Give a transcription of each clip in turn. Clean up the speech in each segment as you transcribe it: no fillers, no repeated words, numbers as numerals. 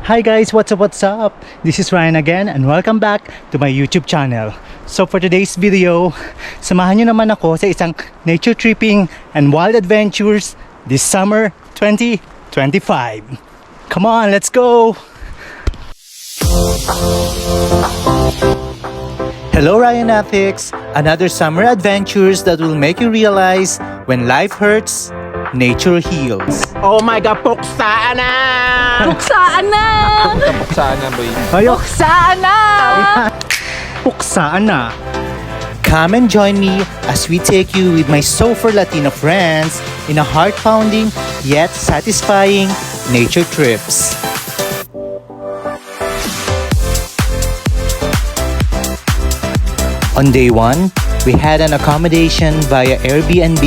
Hi guys, what's up? This is Ryan again and welcome back to my YouTube channel. So for today's video, samahan nyo naman ako sa isang nature tripping and wild adventures this summer 2025. Come on, let's go! Hello Ryanatics! Another summer adventures that will make you realize when life hurts, nature heals. Oh my God, puksaan na! Puksaan na! Puksaan na, boy. Ayo, Puksaan na! puksaan na! Come and join me as we take you with my Sofer Latino friends in a heart-pounding yet satisfying nature trips. On day 1, we had an accommodation via Airbnb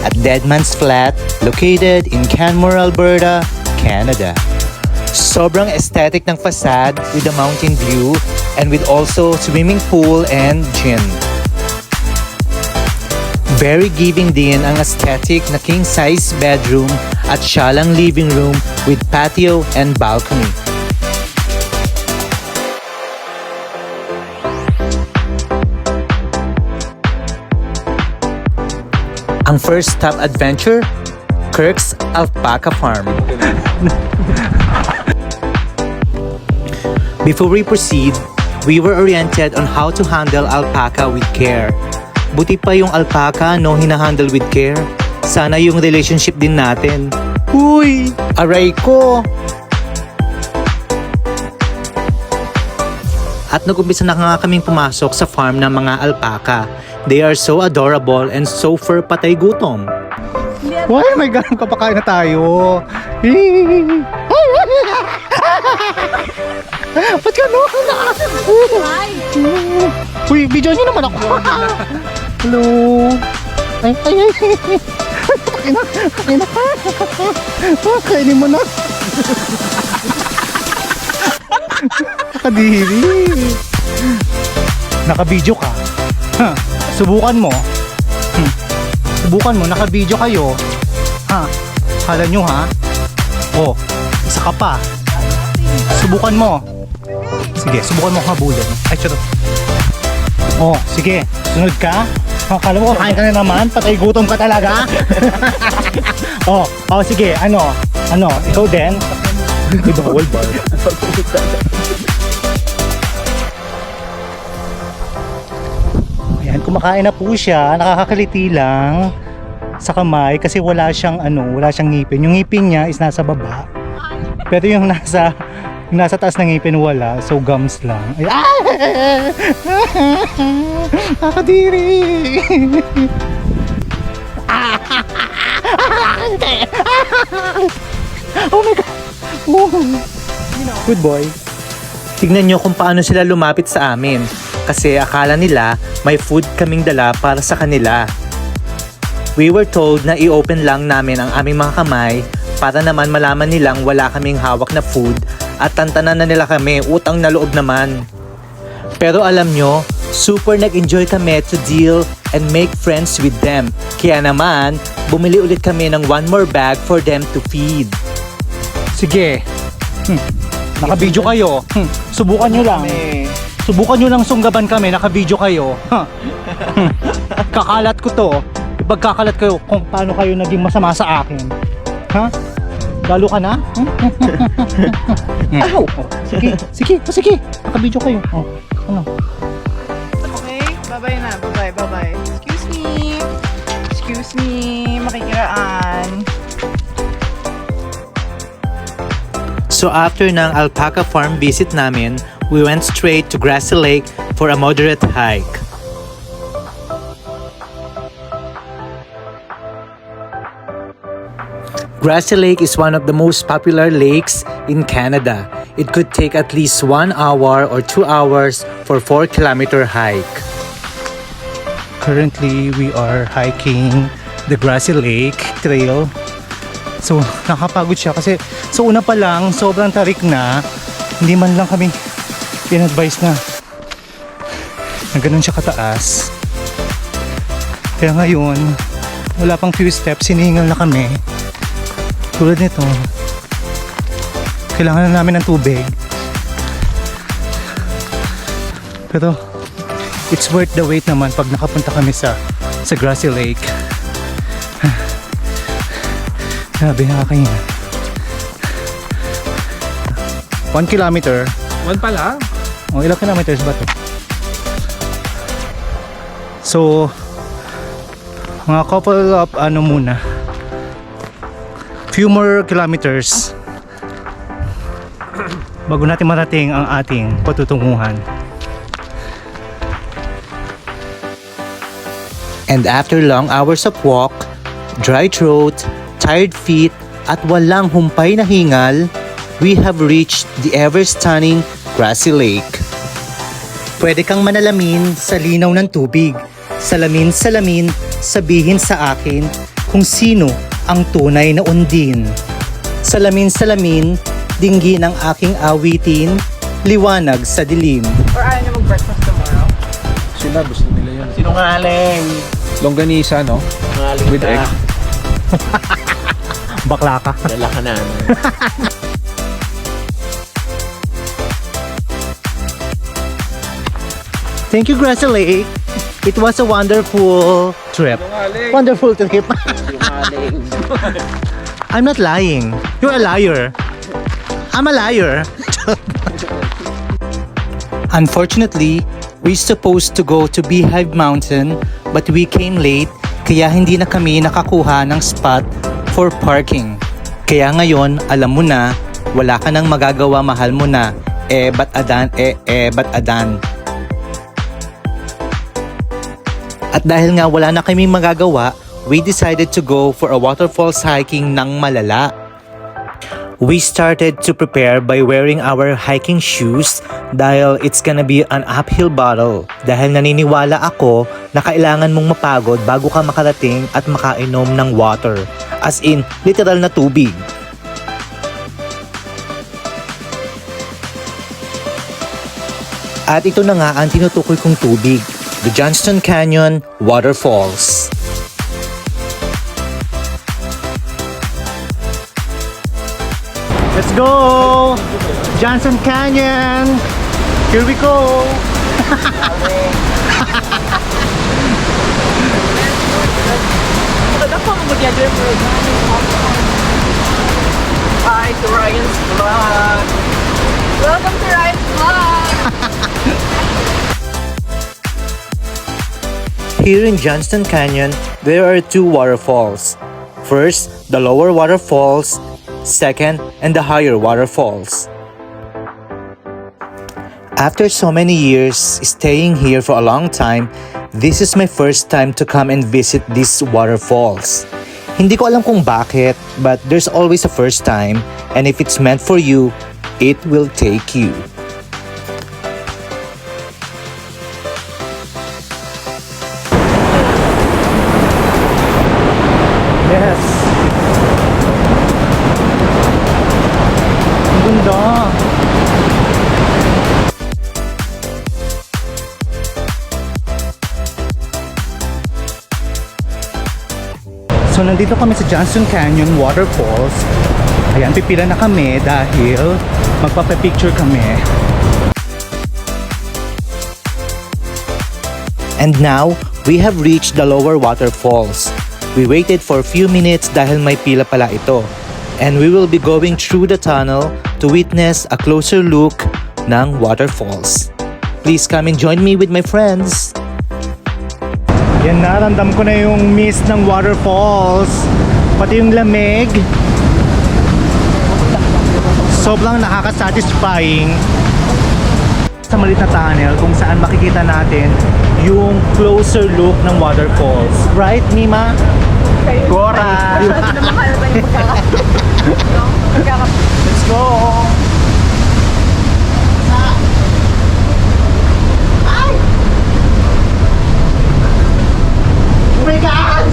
at Deadman's Flat, located in Canmore, Alberta, Canada. Sobrang aesthetic ng facade with a mountain view and with also swimming pool and gym. Very giving din ang aesthetic na king-size bedroom at syalang living room with patio and balcony. Ang first stop adventure, Kirk's Alpaca Farm. Before we proceed, we were oriented on how to handle alpaca with care. Buti pa yung alpaca no hinahandle with care. Sana yung relationship din natin. Uy! Aray ko! At nag-umpisa na nga kaming pumasok sa farm ng mga alpaca. They are so adorable and so fur patay gutom. Why my God, kapakain na tayo. Ba't ka Uy, video niyo naman ako. Hello. Ay. Kainin mo na. Kadiri. Naka-video ka. Subukan mo. Subukan mo, naka-video kayo. Kala nyo ha? Oh, isa ka pa. Subukan mo. Sige, subukan mo habulin. Ay, charot. Oh, sige. Sunod ka. Kala mo, kain ka na naman. Patay gutom ka talaga. Sige. Ano? Ikaw din? Bawal ba? Ayan, kumakain na po siya. Nakakakaliti lang sa kamay kasi wala siyang ngipin. Yung ngipin niya is nasa baba. Pero yung nasa taas ng ngipin wala. So gums lang. Ay, nakakadiri. Oh my God. Good boy. Tignan nyo kung paano sila lumapit sa amin. Kasi akala nila may food kaming dala para sa kanila. We were told na i-open lang namin ang aming mga kamay para naman malaman nilang wala kaming hawak na food at tantanan na nila kami, utang na loob naman. Pero alam nyo, super nag-enjoy kami to deal and make friends with them. Kaya naman, bumili ulit kami ng one more bag for them to feed. Sige. Naka-video kayo. Subukan nyo lang. Subukan nyo lang sunggaban kami, naka-video kayo. Kakalat ko to. Ipagkakalat kayo kung paano kayo naging masama sa akin. Ha? Lalo ka na? Ow! Sige. Naka-video kayo. Ano? Okay, bye-bye na. Bye-bye. Excuse me. Makikiraan. So after ng alpaca farm visit namin, we went straight to Grassy Lake for a moderate hike. Grassy Lake is one of the most popular lakes in Canada. It could take at least 1 hour or 2 hours for 4-kilometer hike. Currently, we are hiking the Grassy Lake Trail. So, nakapagod siya kasi sa una pa lang, sobrang tarik na. Hindi man lang kami in-advise na ganun siya kataas. Kaya ngayon, wala pang few steps, hinihingal na kami. Tulad nito. kailangan na namin ng tubig. Pero it's worth the wait naman pag nakapunta kami sa Grassy Lake. Grabe, nakakahinga. 1 kilometer. 1 pa lang. O, ilang kilometers ba to? So, mga couple of muna. Few more kilometers bago natin marating ang ating patutunguhan. And after long hours of walk, dry throat, tired feet, at walang humpay na hingal, we have reached the ever-stunning Grassy Lake. Pwede kang manalamin sa linaw ng tubig. Salamin-salamin, sabihin sa akin kung sino ang tunay na undin. Salamin-salamin, dinggin ang aking awitin, liwanag sa dilim. Or ayaw niya mag-breakfast tomorrow? Sila, gusto nila yun. Sinungaling. Longganisa, no? Sinungaling With ka. egg. Bakla ka. Dala ka na. Thank you, Grassy Lake. It was a wonderful trip. Wonderful trip. Sinungaling. I'm not lying. You're a liar. I'm a liar. Unfortunately, we're supposed to go to Beehive Mountain, but we came late, kaya hindi na kami nakakuha ng spot for parking. Kaya ngayon, alam mo na, wala ka nang magagawa, mahal mo na. Ba't adan? Ba't adan? At dahil nga wala na kami magagawa, we decided to go for a waterfalls hiking ng malala. We started to prepare by wearing our hiking shoes dahil it's gonna be an uphill battle. Dahil naniniwala ako na kailangan mong mapagod bago ka makarating at makainom ng water. As in, literal na tubig. At ito na nga ang tinutukoy kong tubig, the Johnston Canyon Waterfalls. Let's go! Johnson Canyon! Here we go! Hi to Ryan's vlog. Welcome to Ryan's vlog. Here in Johnston Canyon, there are two waterfalls. First, the lower waterfalls. Second, and the higher waterfalls. After so many years staying here for a long time, this is my first time to come and visit these waterfalls. Hindi ko alam kung bakit, but there's always a first time, and if it's meant for you, it will take you. Yes! Ang ganda! So nandito kami sa Johnston Canyon Waterfalls. Ayan, pipila na kami dahil magpapapicture kami. And now, we have reached the lower waterfalls. We waited for a few minutes dahil may pila pala ito. And we will be going through the tunnel to witness a closer look ng waterfalls. Please come and join me with my friends. Yan na, ramdam ko na yung mist ng waterfalls. Pati yung lamig. Sobrang nakaka-satisfying. Sa maliit na tunnel kung saan makikita natin yung closer look ng waterfalls. Right, Mima? Gora! Let's go! Oh my God!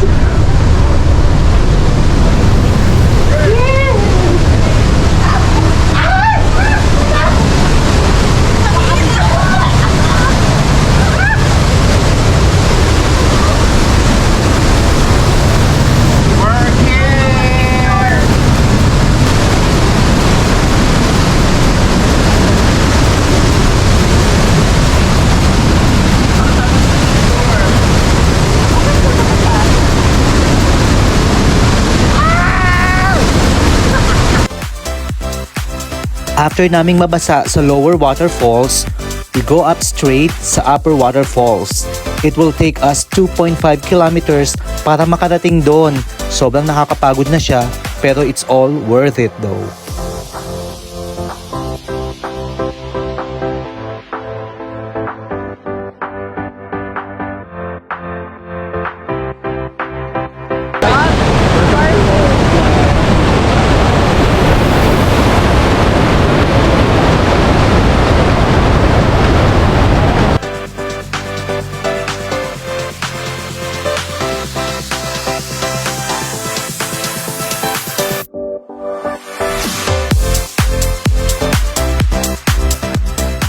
After naming mabasa sa lower waterfalls, we go up straight sa upper waterfalls. It will take us 2.5 kilometers para makarating doon. Sobrang nakakapagod na siya, pero it's all worth it though.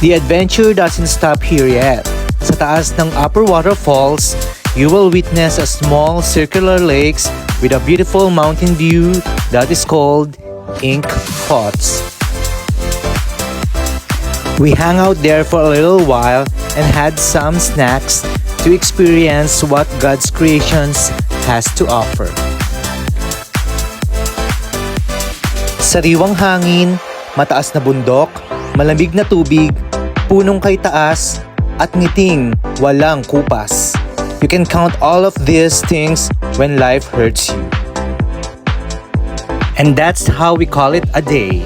The adventure doesn't stop here yet. Sa taas ng upper waterfalls, you will witness a small circular lakes with a beautiful mountain view that is called Ink Pots. We hung out there for a little while and had some snacks to experience what God's creations has to offer. Sariwang hangin, mataas na bundok, malamig na tubig, punong kay taas, at ngiting walang kupas. You can count all of these things when life hurts you. And that's how we call it a day.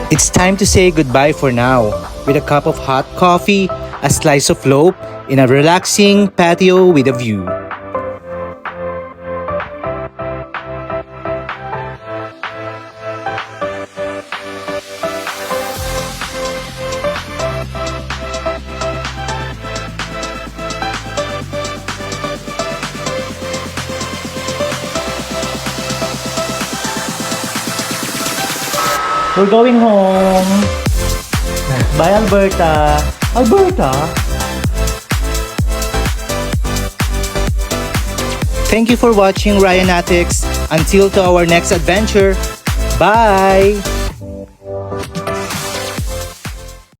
It's time to say goodbye for now, with a cup of hot coffee, a slice of loaf, in a relaxing patio with a view. We're going home. Bye, Alberta. Alberta? Thank you for watching Ryanatics. Until to our next adventure. Bye!